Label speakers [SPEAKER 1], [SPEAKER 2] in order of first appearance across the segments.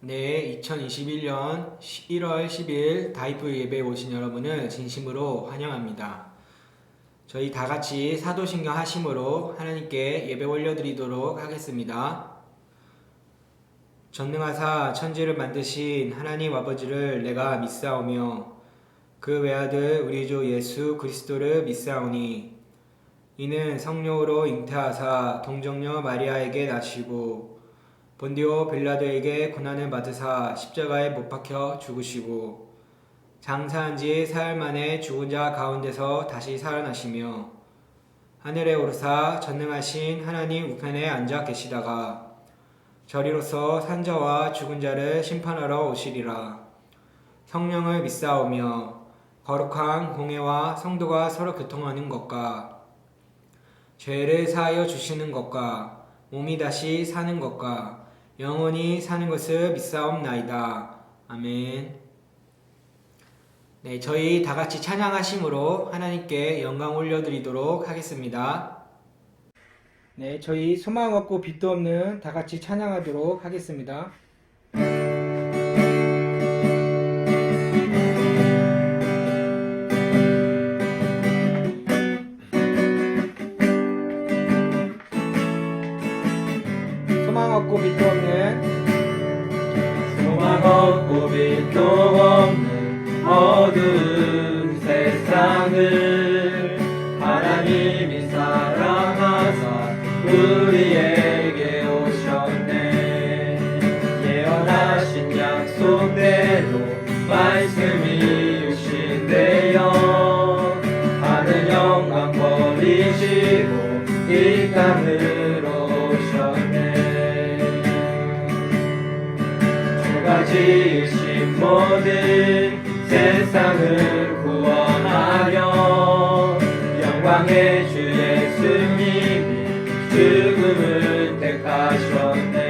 [SPEAKER 1] 네, 2021년 1월 10일 다이브 예배에 오신 여러분을 진심으로 환영합니다. 저희 다 같이 사도신경 하심으로 하나님께 예배 올려드리도록 하겠습니다. 전능하사 천지를 만드신 하나님 아버지를 내가 믿사오며 그 외아들 우리 주 예수 그리스도를 믿사오니 이는 성령으로 잉태하사 동정녀 마리아에게 나시고 본디오 빌라도에게 고난을 받으사 십자가에 못 박혀 죽으시고 장사한 지 사흘 만에 죽은 자 가운데서 다시 살아나시며 하늘에 오르사 전능하신 하나님 우편에 앉아 계시다가 저리로서 산자와 죽은 자를 심판하러 오시리라. 성령을 믿사오며 거룩한 공회와 성도가 서로 교통하는 것과 죄를 사하여 주시는 것과 몸이 다시 사는 것과 영원히 사는 것을 믿사옵나이다. 아멘. 네, 저희 다 같이 찬양하심으로 하나님께 영광 올려드리도록 하겠습니다. 네, 저희 소망 없고 빛도 없는 다 같이 찬양하도록 하겠습니다. 소망 없고 빛도 없는
[SPEAKER 2] 어두운 세상을 하나님이 사랑하사 우리에게 오셨네. 예언하신 약속대로 말씀이 이루신대요. 하늘 영광 버리시고 이 땅으로 오셨네. 주가 지으신 모든 세상을 구원하려 영광의 주 예수님이 죽음을 택하셨네.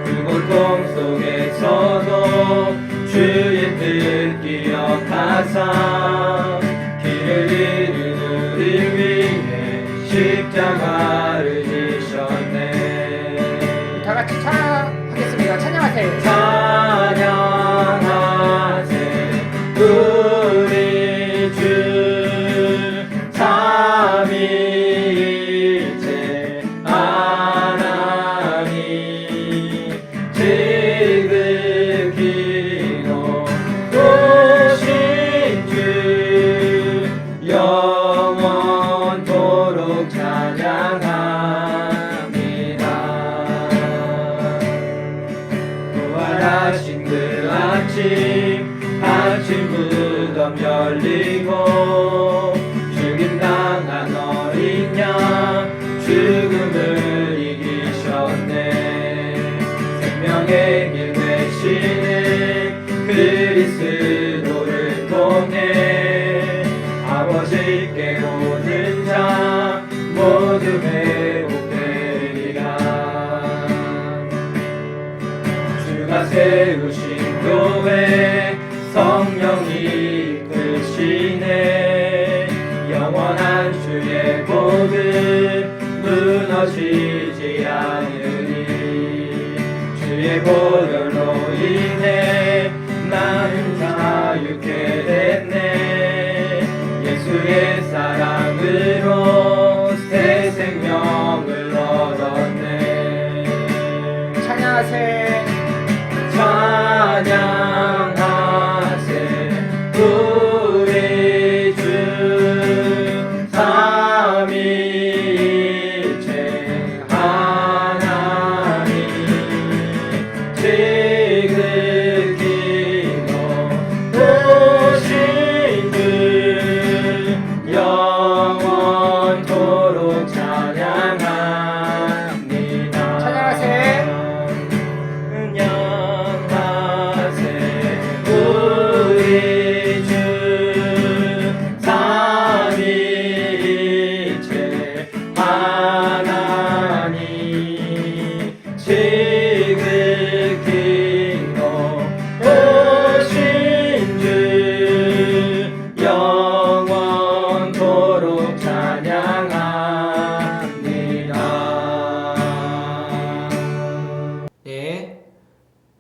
[SPEAKER 2] 그 고통 속에서도 주의 뜻 기억하사 길을 잃은 우리 위해 십자가를 지셨네.
[SPEAKER 1] 다 같이 찬양하겠습니다. 찬양하세요.
[SPEAKER 2] 찬양하세 우리 주 삼위일체 하나님 지극히 높으신 주 영원토록 찬양합니다. 부활하신 그 아침 무덤 열리고 죽임당한 어린 양 죽음을 이기셨네. 생명의 길 되시는 그리스도를 통해 아버지께 오는 자 모두 회복되리라. 주가 세우신 교회 성령이 이끄시네. 영원한 주의 복은 무너지지 않으리. 주의 보혈로 인해 나는 자유케 됐네. 예수의 사랑으로 새 생명을 얻었네.
[SPEAKER 1] 찬양하세.
[SPEAKER 2] 찬양하세 우리 주 삼위일체 하나님 지극히 높으신 주 영원토록 찬양합니다.
[SPEAKER 1] 찬양하세.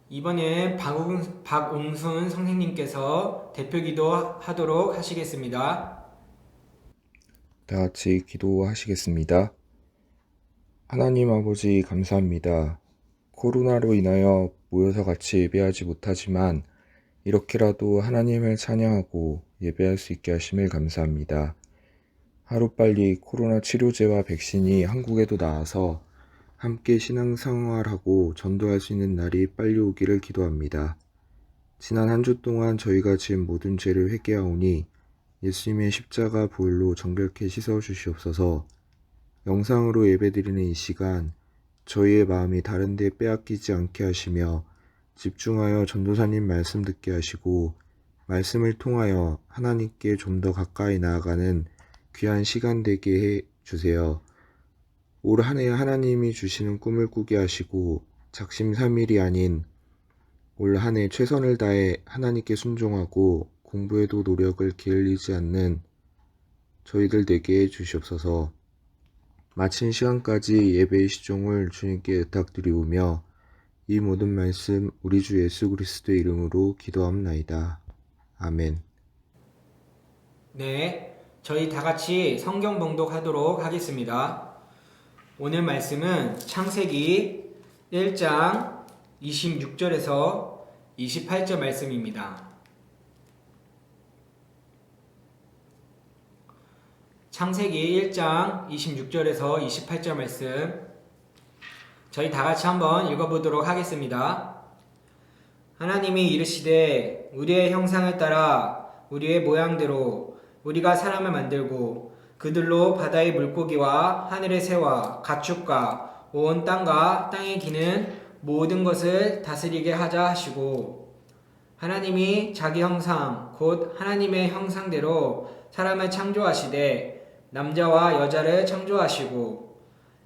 [SPEAKER 1] 이번엔 박웅순 선생님께서 대표기도 하도록 하시겠습니다.
[SPEAKER 3] 다 같이 기도하시겠습니다. 하나님 아버지 감사합니다. 코로나로 인하여 모여서 같이 예배하지 못하지만 이렇게라도 하나님을 찬양하고 예배할 수 있게 하심을 감사합니다. 하루빨리 코로나 치료제와 백신이 한국에도 나와서 함께 신앙생활하고 전도할 수 있는 날이 빨리 오기를 기도합니다. 지난 한 주 동안 저희가 지은 모든 죄를 회개하오니 예수님의 십자가 보혈로 정결케 씻어 주시옵소서. 영상으로 예배드리는 이 시간 저희의 마음이 다른 데 빼앗기지 않게 하시며 집중하여 전도사님 말씀 듣게 하시고 말씀을 통하여 하나님께 좀 더 가까이 나아가는 귀한 시간 되게 해 주세요. 올 한 해 하나님이 주시는 꿈을 꾸게 하시고 작심삼일이 아닌 올 한 해 최선을 다해 하나님께 순종하고 공부에도 노력을 게을리지 않는 저희들 되게 해 주시옵소서. 마친 시간까지 예배의 시종을 주님께 부탁드리오며 이 모든 말씀 우리 주 예수 그리스도의 이름으로 기도합나이다. 아멘.
[SPEAKER 1] 네, 저희 다 같이 성경 봉독하도록 하겠습니다. 오늘 말씀은 창세기 1장 26절에서 28절 말씀입니다. 창세기 1장 26절에서 28절 말씀 저희 다 같이 한번 읽어보도록 하겠습니다. 하나님이 이르시되 우리의 형상을 따라 우리의 모양대로 우리가 사람을 만들고 그들로 바다의 물고기와 하늘의 새와 가축과 온 땅과 땅에 기는 모든 것을 다스리게 하자 하시고 하나님이 자기 형상 곧 하나님의 형상대로 사람을 창조하시되 남자와 여자를 창조하시고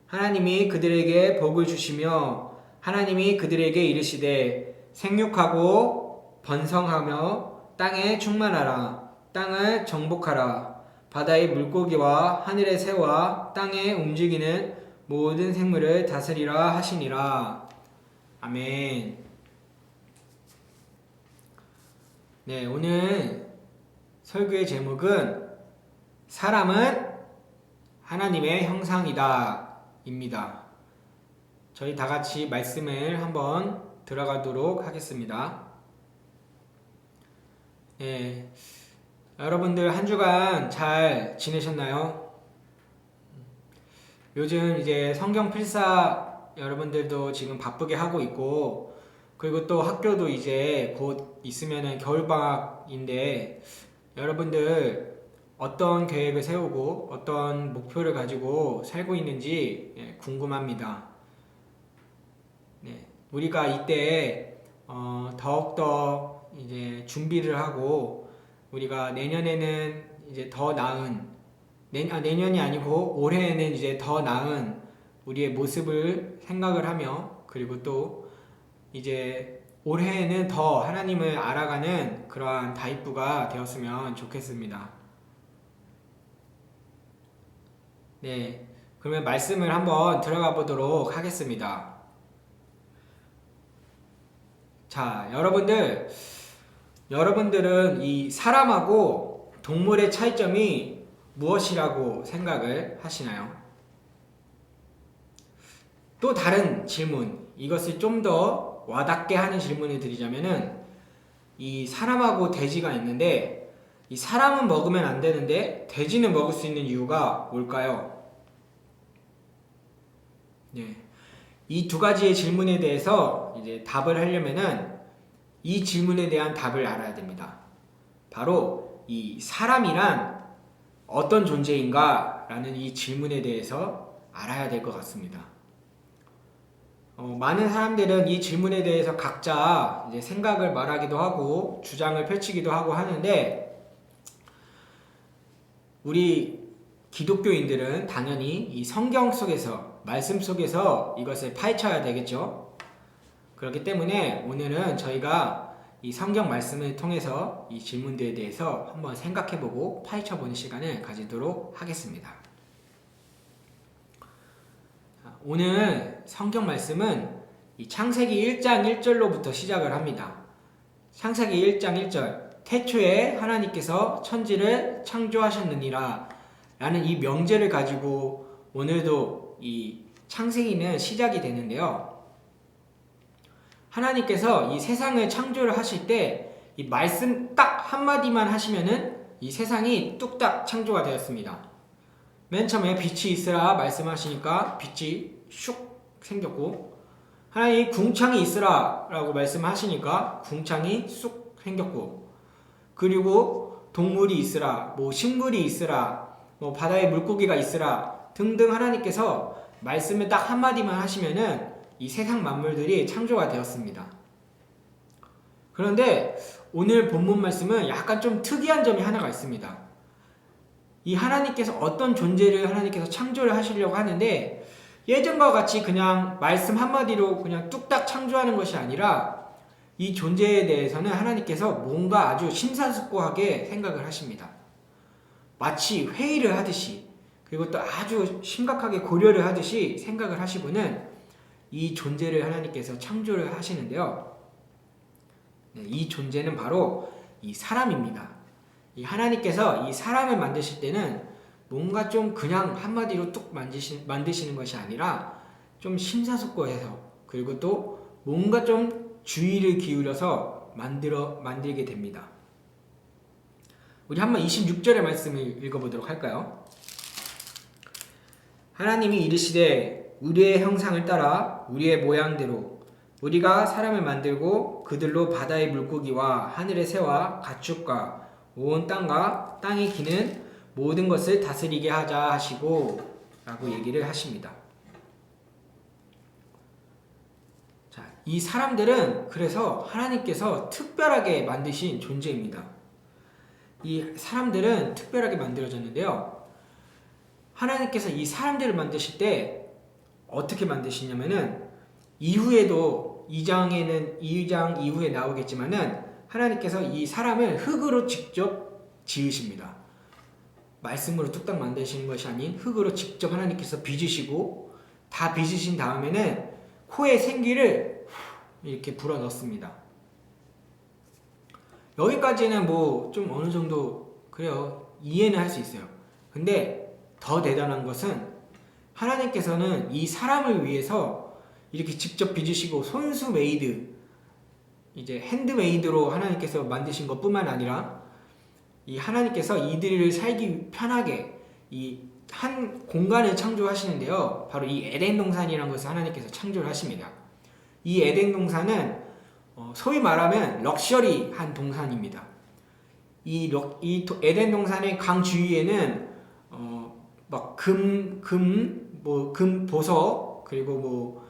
[SPEAKER 1] 하나님이 그들에게 복을 주시며 하나님이 그들에게 이르시되 생육하고 번성하며 땅에 충만하라 땅을 정복하라 바다의 물고기와 하늘의 새와 땅에 움직이는 모든 생물을 다스리라 하시니라. 아멘. 네, 오늘 설교의 제목은 사람은 하나님의 형상이다 입니다. 저희 다 같이 말씀을 한번 들어가도록 하겠습니다. 네, 여러분들 한 주간 잘 지내셨나요? 요즘 이제 성경 필사 여러분들도 지금 바쁘게 하고 있고 그리고 또 학교도 이제 곧 있으면은 겨울방학인데 여러분들 어떤 계획을 세우고 어떤 목표를 가지고 살고 있는지 궁금합니다. 네, 우리가 이때 더욱더 이제 준비를 하고 우리가 내년에는 이제 더 나은 내년이 아니고 올해에는 이제 더 나은 우리의 모습을 생각을 하며 그리고 또 이제 올해에는 더 하나님을 알아가는 그러한 다이브가 되었으면 좋겠습니다. 네, 그러면 말씀을 한번 들어가 보도록 하겠습니다. 자, 여러분들은 이 사람하고 동물의 차이점이 무엇이라고 생각을 하시나요? 또 다른 질문, 이것을 좀 더 와닿게 하는 질문을 드리자면은 이 사람하고 돼지가 있는데 이 사람은 먹으면 안 되는데 돼지는 먹을 수 있는 이유가 뭘까요? 네. 이 두 가지의 질문에 대해서 이제 답을 하려면은 이 질문에 대한 답을 알아야 됩니다. 바로 이 사람이란 어떤 존재인가? 라는 이 질문에 대해서 알아야 될 것 같습니다. 많은 사람들은 이 질문에 대해서 각자 이제 생각을 말하기도 하고 주장을 펼치기도 하고 하는데 우리 기독교인들은 당연히 이 성경 속에서 말씀 속에서 이것을 파헤쳐야 되겠죠. 그렇기 때문에 오늘은 저희가 이 성경 말씀을 통해서 이 질문들에 대해서 한번 생각해보고 파헤쳐보는 시간을 가지도록 하겠습니다. 오늘 성경 말씀은 이 창세기 1장 1절로부터 시작을 합니다. 창세기 1장 1절 태초에 하나님께서 천지를 창조하셨느니라 라는 이 명제를 가지고 오늘도 이 창세기는 시작이 되는데요. 하나님께서 이 세상을 창조를 하실 때 이 말씀 딱 한마디만 하시면은 이 세상이 뚝딱 창조가 되었습니다. 맨 처음에 빛이 있으라 말씀하시니까 빛이 슉 생겼고, 하나님 궁창이 있으라 라고 말씀하시니까 궁창이 쑥 생겼고, 그리고 동물이 있으라, 뭐 식물이 있으라, 뭐 바다에 물고기가 있으라 등등 하나님께서 말씀을 딱 한마디만 하시면은 이 세상 만물들이 창조가 되었습니다. 그런데 오늘 본문 말씀은 약간 좀 특이한 점이 하나가 있습니다. 이 하나님께서 어떤 존재를 하나님께서 창조를 하시려고 하는데 예전과 같이 그냥 말씀 한마디로 그냥 뚝딱 창조하는 것이 아니라 이 존재에 대해서는 하나님께서 뭔가 아주 심사숙고하게 생각을 하십니다. 마치 회의를 하듯이, 그리고 또 아주 심각하게 고려를 하듯이 생각을 하시고는 이 존재를 하나님께서 창조를 하시는데요. 이 존재는 바로 이 사람입니다. 이 하나님께서 이 사람을 만드실 때는 뭔가 좀 그냥 한마디로 뚝 만드시는 것이 아니라 좀 심사숙고해서, 그리고 또 뭔가 좀 주의를 기울여서 만들게 됩니다. 우리 한번 26절의 말씀을 읽어보도록 할까요? 하나님이 이르시되 우리의 형상을 따라 우리의 모양대로 우리가 사람을 만들고 그들로 바다의 물고기와 하늘의 새와 가축과 온 땅과 땅에 기는 모든 것을 다스리게 하자 하시고 라고 얘기를 하십니다. 자, 이 사람들은 그래서 하나님께서 특별하게 만드신 존재입니다. 이 사람들은 특별하게 만들어졌는데요. 하나님께서 이 사람들을 만드실 때 어떻게 만드시냐면은 이후에도 2장 이후에 나오겠지만은 하나님께서 이 사람을 흙으로 직접 지으십니다. 말씀으로 뚝딱 만드시는 것이 아닌 흙으로 직접 하나님께서 빚으시고, 다 빚으신 다음에는 코에 생기를 이렇게 불어 넣습니다. 여기까지는 뭐 좀 어느 정도 그래요, 이해는 할 수 있어요. 근데 더 대단한 것은 하나님께서는 이 사람을 위해서 이렇게 직접 빚으시고 손수 메이드, 이제 핸드메이드로 하나님께서 만드신 것뿐만 아니라 이 하나님께서 이들을 살기 편하게 이 한 공간을 창조하시는데요. 바로 이 에덴 동산이라는 것을 하나님께서 창조를 하십니다. 이 에덴 동산은 소위 말하면 럭셔리한 동산입니다. 이 에덴 동산의 강 주위에는 막 금 보석, 그리고 뭐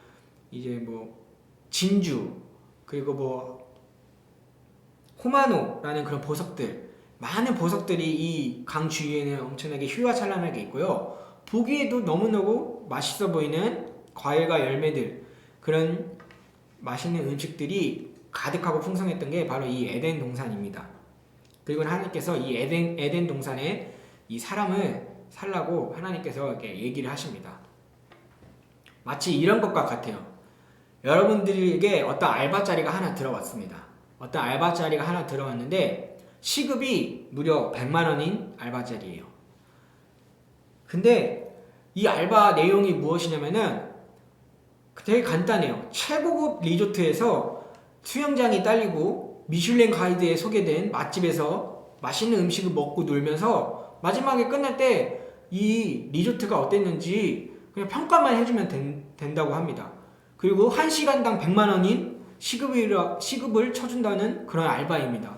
[SPEAKER 1] 이제 뭐 진주, 그리고 뭐 호마노라는 그런 보석들, 많은 보석들이 이 강 주위에는 엄청나게 휘황찬란하게 있고요. 보기에도 너무너무 맛있어 보이는 과일과 열매들, 그런 맛있는 음식들이 가득하고 풍성했던 게 바로 이 에덴 동산입니다. 그리고 하나님께서 이 에덴 동산에 이 사람을 살라고 하나님께서 이렇게 얘기를 하십니다. 마치 이런 것과 같아요. 여러분들에게 어떤 알바 자리가 하나 들어왔습니다. 어떤 알바 자리가 하나 들어왔는데 시급이 무려 100만 원인 알바 자리예요. 근데 이 알바 내용이 무엇이냐면은 되게 간단해요. 최고급 리조트에서 수영장이 딸리고 미슐랭 가이드에 소개된 맛집에서 맛있는 음식을 먹고 놀면서 마지막에 끝날 때 이 리조트가 어땠는지 그냥 평가만 해주면 된다고 합니다. 그리고 1시간당 100만 원인 시급을 쳐준다는 그런 알바입니다.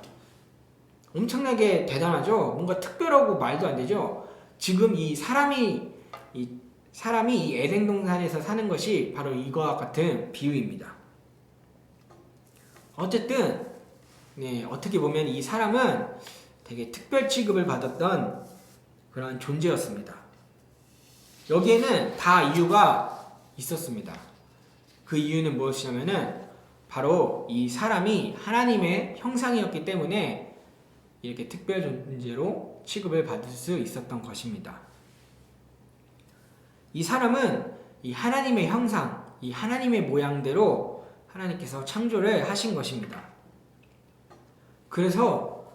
[SPEAKER 1] 엄청나게 대단하죠? 뭔가 특별하고 말도 안 되죠? 지금 이 사람이 이 에덴 동산에서 사는 것이 바로 이거와 같은 비유입니다. 어쨌든 어떻게 보면 이 사람은 되게 특별 취급을 받았던 그런 존재였습니다. 여기에는 다 이유가 있었습니다. 그 이유는 무엇이냐면은 바로 이 사람이 하나님의 형상이었기 때문에 이렇게 특별 존재로 취급을 받을 수 있었던 것입니다. 이 사람은 이 하나님의 형상, 이 하나님의 모양대로 하나님께서 창조를 하신 것입니다. 그래서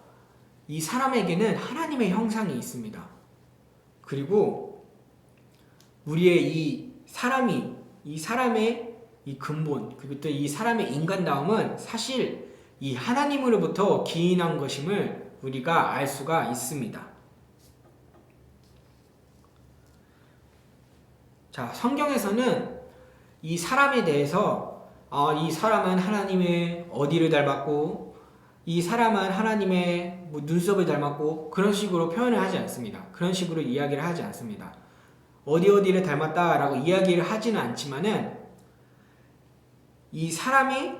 [SPEAKER 1] 이 사람에게는 하나님의 형상이 있습니다. 그리고 우리의 이 사람의 이 근본, 그리고 또 이 사람의 인간다움은 사실 이 하나님으로부터 기인한 것임을 우리가 알 수가 있습니다. 자, 성경에서는 이 사람에 대해서 이 사람은 하나님의 어디를 닮았고 이 사람은 하나님의 눈썹을 닮았고 그런 식으로 표현을 하지 않습니다. 그런 식으로 이야기를 하지 않습니다. 어디를 닮았다라고 이야기를 하지는 않지만은 이 사람이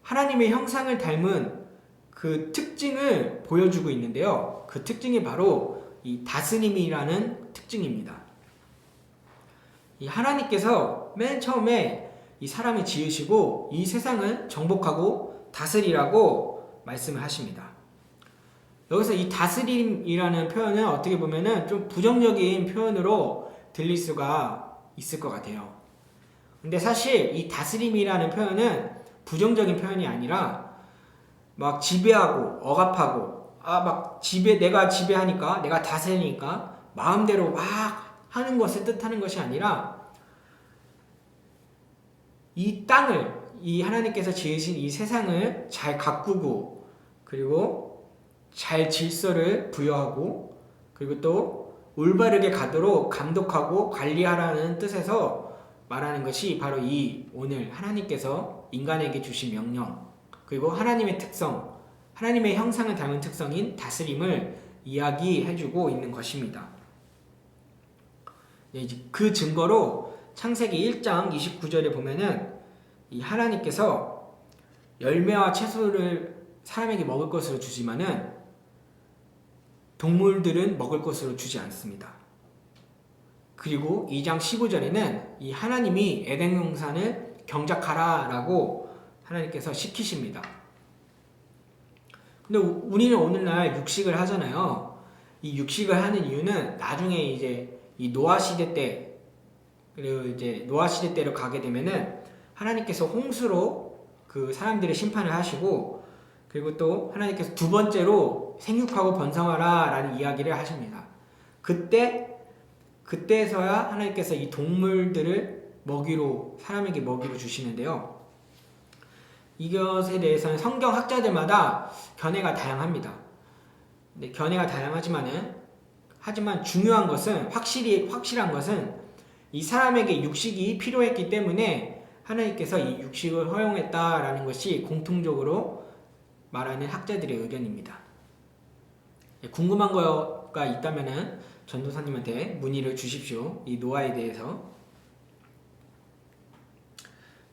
[SPEAKER 1] 하나님의 형상을 닮은 그 특징을 보여주고 있는데요. 그 특징이 바로 이 다스림이라는 특징입니다. 이 하나님께서 맨 처음에 이 사람을 지으시고 이 세상을 정복하고 다스리라고 말씀을 하십니다. 여기서 이 다스림이라는 표현은 어떻게 보면은 좀 부정적인 표현으로 들릴 수가 있을 것 같아요. 근데 사실 이 다스림이라는 표현은 부정적인 표현이 아니라 막 지배하고 억압하고 내가 지배하니까 내가 다스리니까 마음대로 막 하는 것을 뜻하는 것이 아니라 이 땅을 이 하나님께서 지으신 이 세상을 잘 가꾸고 그리고 잘 질서를 부여하고 그리고 또 올바르게 가도록 감독하고 관리하라는 뜻에서 말하는 것이 바로 이 오늘 하나님께서 인간에게 주신 명령 그리고 하나님의 특성, 하나님의 형상을 닮은 특성인 다스림을 이야기해주고 있는 것입니다. 그 증거로 창세기 1장 29절에 보면은 이 하나님께서 열매와 채소를 사람에게 먹을 것으로 주지만은 동물들은 먹을 것으로 주지 않습니다. 그리고 2장 15절에는 이 하나님이 에덴 동산을 경작하라라고 하나님께서 시키십니다. 근데 우리는 오늘날 육식을 하잖아요. 이 육식을 하는 이유는 나중에 이제 이 노아 시대 때 그리고 이제 노아 시대 때로 가게 되면은 하나님께서 홍수로 그 사람들의 심판을 하시고 그리고 또 하나님께서 두 번째로 생육하고 번성하라 라는 이야기를 하십니다. 그때서야 하나님께서 이 동물들을 사람에게 먹이로 주시는데요. 이것에 대해서는 성경 학자들마다 견해가 다양합니다. 근데 견해가 하지만 중요한 것은 확실한 것은 이 사람에게 육식이 필요했기 때문에 하나님께서 이 육식을 허용했다라는 것이 공통적으로 말하는 학자들의 의견입니다. 궁금한 거가 있다면은 전도사님한테 문의를 주십시오. 이 노아에 대해서.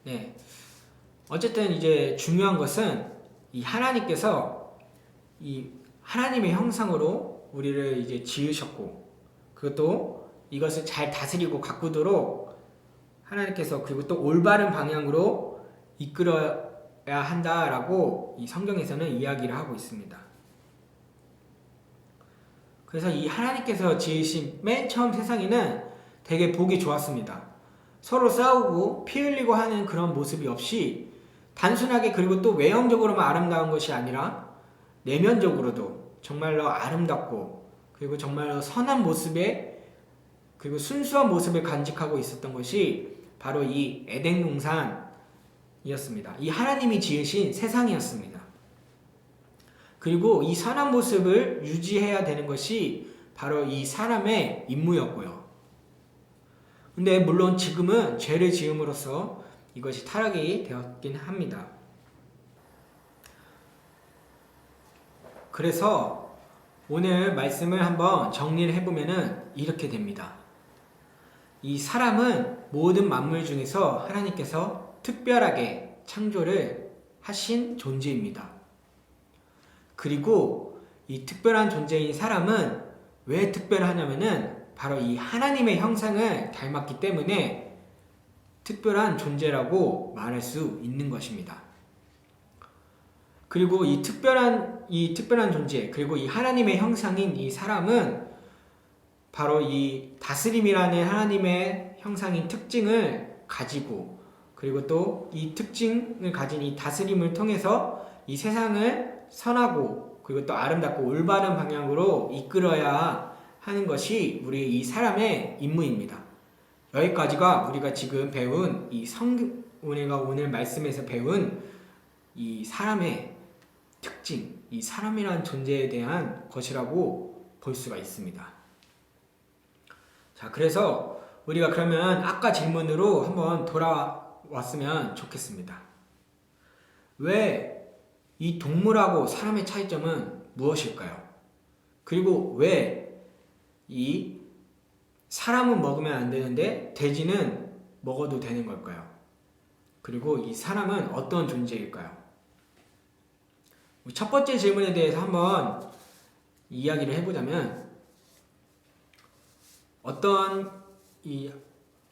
[SPEAKER 1] 네. 어쨌든 이제 중요한 것은 이 하나님께서 이 하나님의 형상으로 우리를 이제 지으셨고 그것도 이것을 잘 다스리고 가꾸도록 하나님께서 그리고 또 올바른 방향으로 이끌어야 한다라고 이 성경에서는 이야기를 하고 있습니다. 그래서 이 하나님께서 지으신 맨 처음 세상에는 되게 보기 좋았습니다. 서로 싸우고 피 흘리고 하는 그런 모습이 없이 단순하게 그리고 또 외형적으로만 아름다운 것이 아니라 내면적으로도 정말로 아름답고 그리고 정말로 선한 모습에 그리고 순수한 모습을 간직하고 있었던 것이 바로 이 에덴 동산이었습니다. 이 하나님이 지으신 세상이었습니다. 그리고 이 선한 모습을 유지해야 되는 것이 바로 이 사람의 임무였고요. 근데 물론 지금은 죄를 지음으로써 이것이 타락이 되었긴 합니다. 그래서 오늘 말씀을 한번 정리를 해보면은 이렇게 됩니다. 이 사람은 모든 만물 중에서 하나님께서 특별하게 창조를 하신 존재입니다. 그리고 이 특별한 존재인 사람은 왜 특별하냐면은 바로 이 하나님의 형상을 닮았기 때문에 특별한 존재라고 말할 수 있는 것입니다. 그리고 이 특별한 존재, 그리고 이 하나님의 형상인 이 사람은 바로 이 다스림이라는 하나님의 형상인 특징을 가지고 그리고 또 이 특징을 가진 이 다스림을 통해서 이 세상을 선하고 그리고 또 아름답고 올바른 방향으로 이끌어야 하는 것이 우리 이 사람의 임무입니다. 여기까지가 우리가 지금 배운 우리가 오늘 말씀에서 배운 이 사람의 특징, 이 사람이라는 존재에 대한 것이라고 볼 수가 있습니다. 자, 그래서 우리가 그러면 아까 질문으로 한번 돌아왔으면 좋겠습니다. 왜 이 동물하고 사람의 차이점은 무엇일까요? 그리고 왜 이 사람은 먹으면 안 되는데 돼지는 먹어도 되는 걸까요? 그리고 이 사람은 어떤 존재일까요? 첫 번째 질문에 대해서 한번 이야기를 해보자면 어떤 이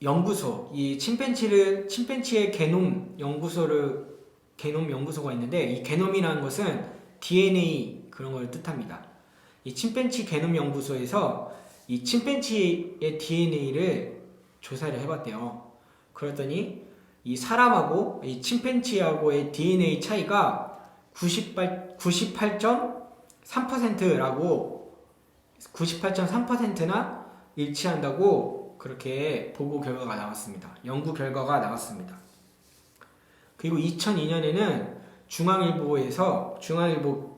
[SPEAKER 1] 연구소, 이 침팬지의 게놈 연구소가 있는데 이 게놈이라는 것은 DNA 그런 걸 뜻합니다. 이 침팬지 게놈 연구소에서 이 침팬지의 DNA를 조사를 해봤대요. 그랬더니 이 사람하고 이 침팬지하고의 DNA 차이가 98.3%라고 98.3%나 일치한다고 그렇게 보고 결과가 나왔습니다. 연구 결과가 나왔습니다. 그리고 2002년에는 중앙일보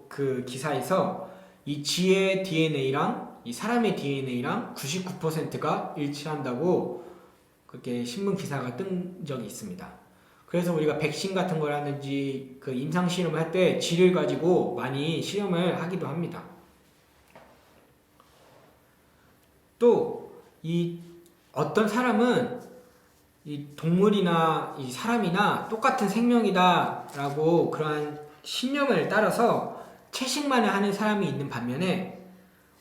[SPEAKER 1] 그 기사에서 이 쥐의 DNA랑 이 사람의 DNA랑 99%가 일치한다고 그렇게 신문 기사가 뜬 적이 있습니다. 그래서 우리가 백신 같은 거라든지 그 임상 실험을 할 때 쥐를 가지고 많이 실험을 하기도 합니다. 또 이 어떤 사람은 이 동물이나 이 사람이나 똑같은 생명이다라고 그러한 신념을 따라서 채식만을 하는 사람이 있는 반면에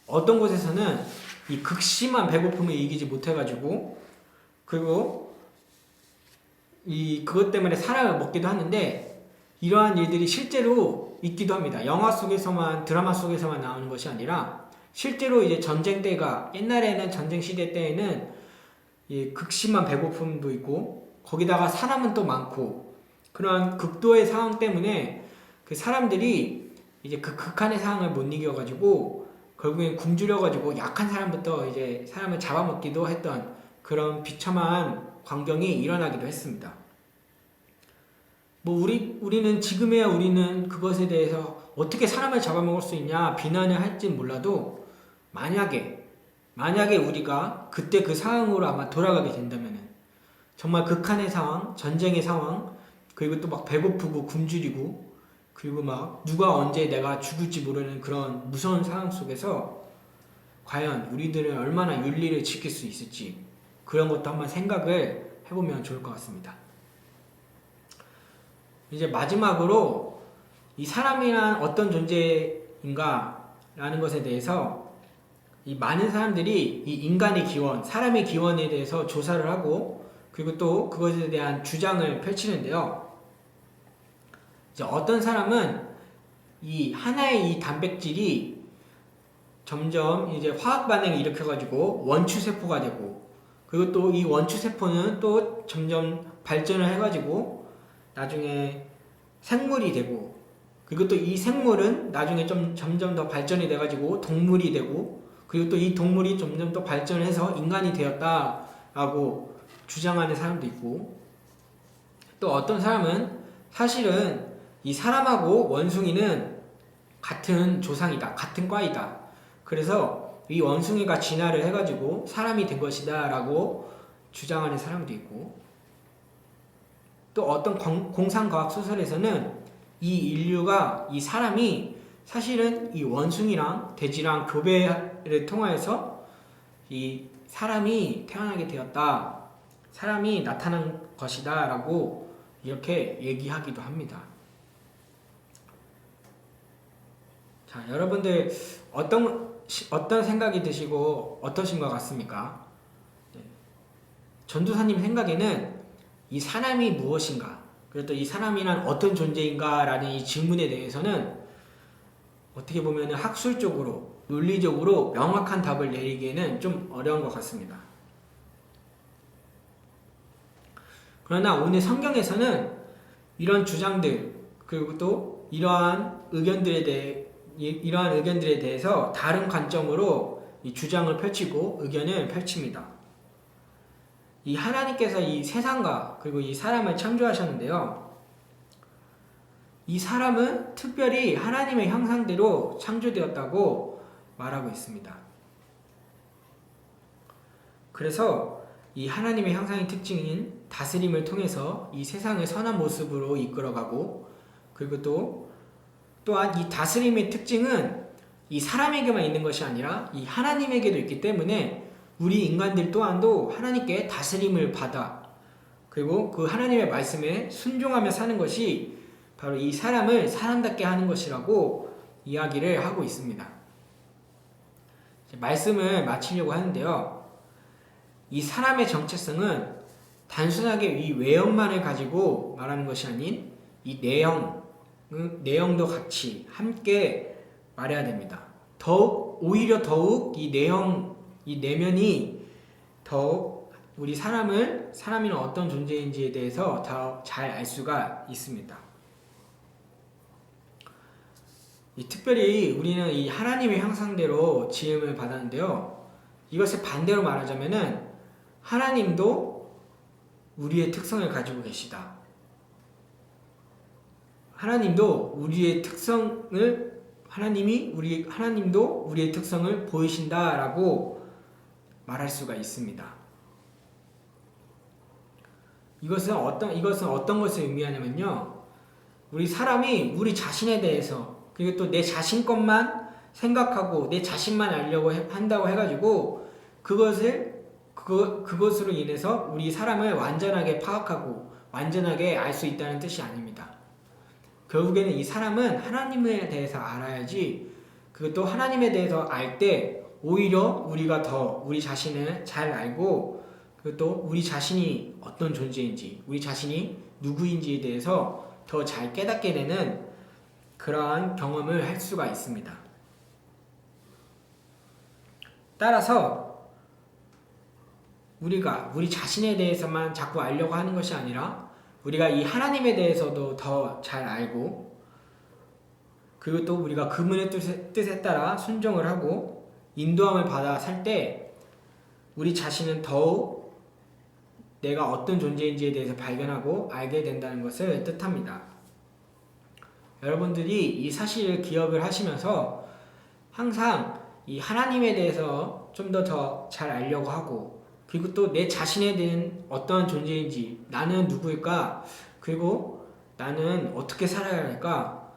[SPEAKER 1] 어떤 곳에서는 이 극심한 배고픔을 이기지 못해가지고 그리고 그것 때문에 사람을 먹기도 하는데 이러한 일들이 실제로 있기도 합니다. 영화 속에서만 드라마 속에서만 나오는 것이 아니라 실제로 이제 전쟁 때가 옛날에는 전쟁 시대 때에는 이 극심한 배고픔도 있고 거기다가 사람은 또 많고 그런 극도의 상황 때문에 그 사람들이 이제 그 극한의 상황을 못 이겨가지고 결국엔 굶주려가지고 약한 사람부터 이제 사람을 잡아먹기도 했던 그런 비참한 광경이 일어나기도 했습니다. 뭐 우리는 지금에야 우리는 그것에 대해서 어떻게 사람을 잡아먹을 수 있냐 비난을 할진 몰라도 만약에 우리가 그때 그 상황으로 아마 돌아가게 된다면은 정말 극한의 상황, 전쟁의 상황, 그리고 또 막 배고프고 굶주리고 그리고 막 누가 언제 내가 죽을지 모르는 그런 무서운 상황 속에서 과연 우리들은 얼마나 윤리를 지킬 수 있을지 그런 것도 한번 생각을 해보면 좋을 것 같습니다. 이제 마지막으로 이 사람이란 어떤 존재인가 라는 것에 대해서 이 많은 사람들이 이 인간의 기원, 사람의 기원에 대해서 조사를 하고 그리고 또 그것에 대한 주장을 펼치는데요. 이제 어떤 사람은 이 하나의 이 단백질이 점점 이제 화학 반응을 일으켜가지고 원추세포가 되고 그리고 또 이 원추세포는 또 점점 발전을 해가지고 나중에 생물이 되고 그리고 또 이 생물은 나중에 좀 점점 더 발전이 돼가지고 동물이 되고 그리고 또 이 동물이 점점 더 발전해서 인간이 되었다라고 주장하는 사람도 있고 또 어떤 사람은 사실은 이 사람하고 원숭이는 같은 조상이다, 같은 과이다. 그래서 이 원숭이가 진화를 해가지고 사람이 된 것이다 라고 주장하는 사람도 있고 또 어떤 공상과학 소설에서는 이 인류가 이 사람이 사실은 이 원숭이랑 돼지랑 교배를 통하여서 이 사람이 태어나게 되었다, 사람이 나타난 것이다 라고 이렇게 얘기하기도 합니다. 자, 여러분들 어떤 생각이 드시고 어떠신 것 같습니까? 전도사님 생각에는 이 사람이 무엇인가, 그리고 또 이 사람이란 어떤 존재인가 라는 이 질문에 대해서는 어떻게 보면 학술적으로 논리적으로 명확한 답을 내리기에는 좀 어려운 것 같습니다. 그러나 오늘 성경에서는 이런 주장들 그리고 또 이러한 의견들에 대해서 다른 관점으로 이 주장을 펼치고 의견을 펼칩니다. 이 하나님께서 이 세상과 그리고 이 사람을 창조하셨는데요. 이 사람은 특별히 하나님의 형상대로 창조되었다고 말하고 있습니다. 그래서 이 하나님의 형상의 특징인 다스림을 통해서 이 세상을 선한 모습으로 이끌어가고, 그리고 또한 이 다스림의 특징은 이 사람에게만 있는 것이 아니라 이 하나님에게도 있기 때문에 우리 인간들 또한도 하나님께 다스림을 받아, 그리고 그 하나님의 말씀에 순종하며 사는 것이 바로 이 사람을 사람답게 하는 것이라고 이야기를 하고 있습니다. 말씀을 마치려고 하는데요. 이 사람의 정체성은 단순하게 이 외형만을 가지고 말하는 것이 아닌 이 내용도 같이 함께 말해야 됩니다. 오히려 더욱 이 내면이 더욱 우리 사람이 어떤 존재인지에 대해서 더 잘 알 수가 있습니다. 특별히 우리는 이 하나님의 형상대로 지음을 받았는데요. 이것을 반대로 말하자면은 하나님도 우리의 특성을 가지고 계시다. 하나님도 우리의 특성을 보이신다라고 말할 수가 있습니다. 이것은 어떤 것을 의미하냐면요. 우리 사람이 우리 자신에 대해서, 그리고 또 내 자신 것만 생각하고 내 자신만 알려고 한다고 해가지고 그것으로 인해서 우리 사람을 완전하게 파악하고 완전하게 알 수 있다는 뜻이 아닙니다. 결국에는 이 사람은 하나님에 대해서 알아야지, 그것도 하나님에 대해서 알 때 오히려 우리가 더 우리 자신을 잘 알고, 그것도 우리 자신이 어떤 존재인지, 우리 자신이 누구인지에 대해서 더 잘 깨닫게 되는 그러한 경험을 할 수가 있습니다. 따라서 우리가 우리 자신에 대해서만 자꾸 알려고 하는 것이 아니라 우리가 이 하나님에 대해서도 더 잘 알고, 그리고 또 우리가 그분의 뜻에 따라 순종을 하고 인도함을 받아 살 때 우리 자신은 더욱 내가 어떤 존재인지에 대해서 발견하고 알게 된다는 것을 뜻합니다. 여러분들이 이 사실을 기억을 하시면서 항상 이 하나님에 대해서 좀 더 잘 알려고 하고, 그리고 또 내 자신에 대한 어떤 존재인지, 나는 누구일까, 그리고 나는 어떻게 살아야 할까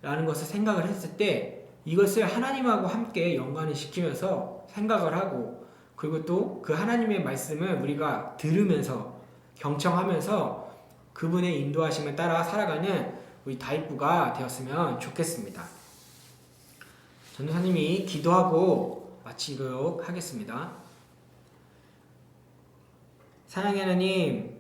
[SPEAKER 1] 라는 것을 생각을 했을 때 이것을 하나님하고 함께 연관을 시키면서 생각을 하고, 그리고 또 그 하나님의 말씀을 우리가 들으면서 경청하면서 그분의 인도하심을 따라 살아가는 우리 다이프가 되었으면 좋겠습니다. 전도사님이 기도하고 마치도록 하겠습니다. 사랑의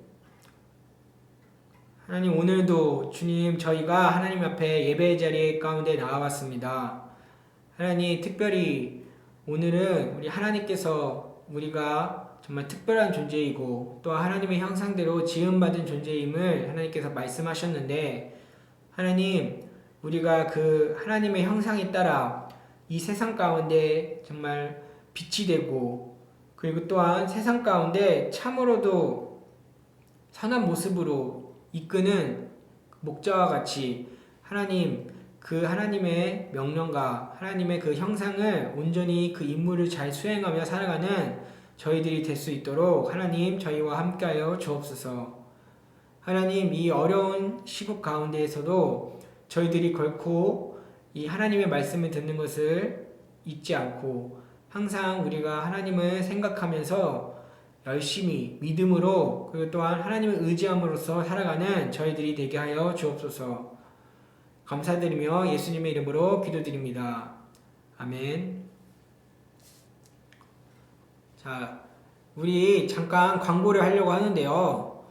[SPEAKER 1] 하나님, 오늘도 주님, 저희가 하나님 앞에 예배의 자리 가운데 나와봤습니다. 하나님, 특별히 오늘은 우리 하나님께서 우리가 정말 특별한 존재이고 또 하나님의 형상대로 지음받은 존재임을 하나님께서 말씀하셨는데, 하나님, 우리가 그 하나님의 형상에 따라 이 세상 가운데 정말 빛이 되고, 그리고 또한 세상 가운데 참으로도 선한 모습으로 이끄는 목자와 같이 하나님, 그 하나님의 명령과 하나님의 그 형상을 온전히 그 임무를 잘 수행하며 살아가는 저희들이 될 수 있도록 하나님, 저희와 함께하여 주옵소서. 하나님, 이 어려운 시국 가운데에서도 저희들이 결코 이 하나님의 말씀을 듣는 것을 잊지 않고 항상 우리가 하나님을 생각하면서 열심히 믿음으로, 그리고 또한 하나님을 의지함으로써 살아가는 저희들이 되게 하여 주옵소서. 감사드리며 예수님의 이름으로 기도드립니다. 아멘. 자, 우리 잠깐 광고를 하려고 하는데요.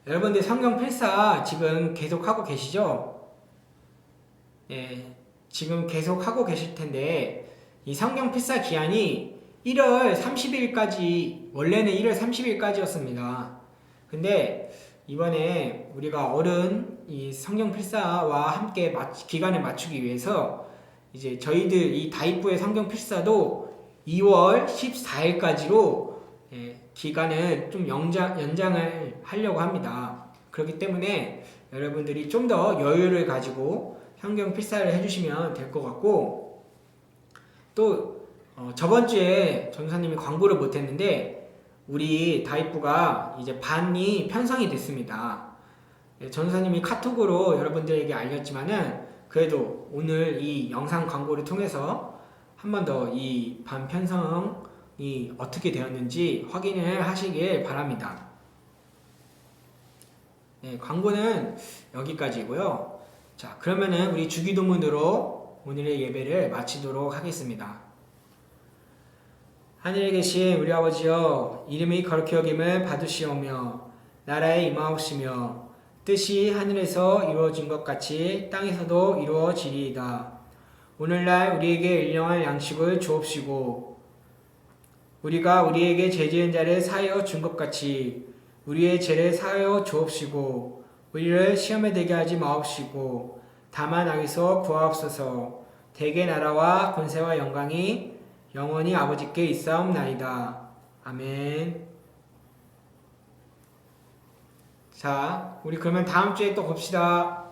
[SPEAKER 1] 여러분들 성경 필사 지금 계속 하고 계시죠? 네, 지금 계속 하고 계실 텐데, 이 성경 필사 기한이 1월 30일까지, 원래는 1월 30일까지였습니다. 근데 이번에 우리가 어른 이 성경 필사와 함께 기간을 맞추기 위해서 이제 저희들 이 다이프의 성경 필사도 2월 14일까지로 기간을 좀 연장을 하려고 합니다. 그렇기 때문에 여러분들이 좀 더 여유를 가지고 성경 필사를 해주시면 될 것 같고, 또 저번 주에 전사님이 광고를 못했는데 우리 다이프가 이제 반이 편성이 됐습니다. 전사님이 카톡으로 여러분들에게 알렸지만은 그래도 오늘 이 영상 광고를 통해서 한 번 더 이 반 편성이 어떻게 되었는지 확인을 하시길 바랍니다. 네, 광고는 여기까지고요. 자, 그러면은 우리 주기도문으로 오늘의 예배를 마치도록 하겠습니다. 하늘에 계신 우리 아버지여, 이름이 거룩히 여김을 받으시오며 나라에 임하옵시며 뜻이 하늘에서 이루어진 것 같이 땅에서도 이루어지리이다. 오늘날 우리에게 일용할 양식을 주옵시고 우리가 우리에게 죄 지은 자를 사하여 준 것 같이 우리의 죄를 사하여 주옵시고 우리를 시험에 들게 하지 마옵시고 다만 악에서 구하옵소서. 대개 나라와 권세와 영광이 영원히 아버지께 있사옵나이다. 아멘. 자, 우리 그러면 다음 주에 또 봅시다.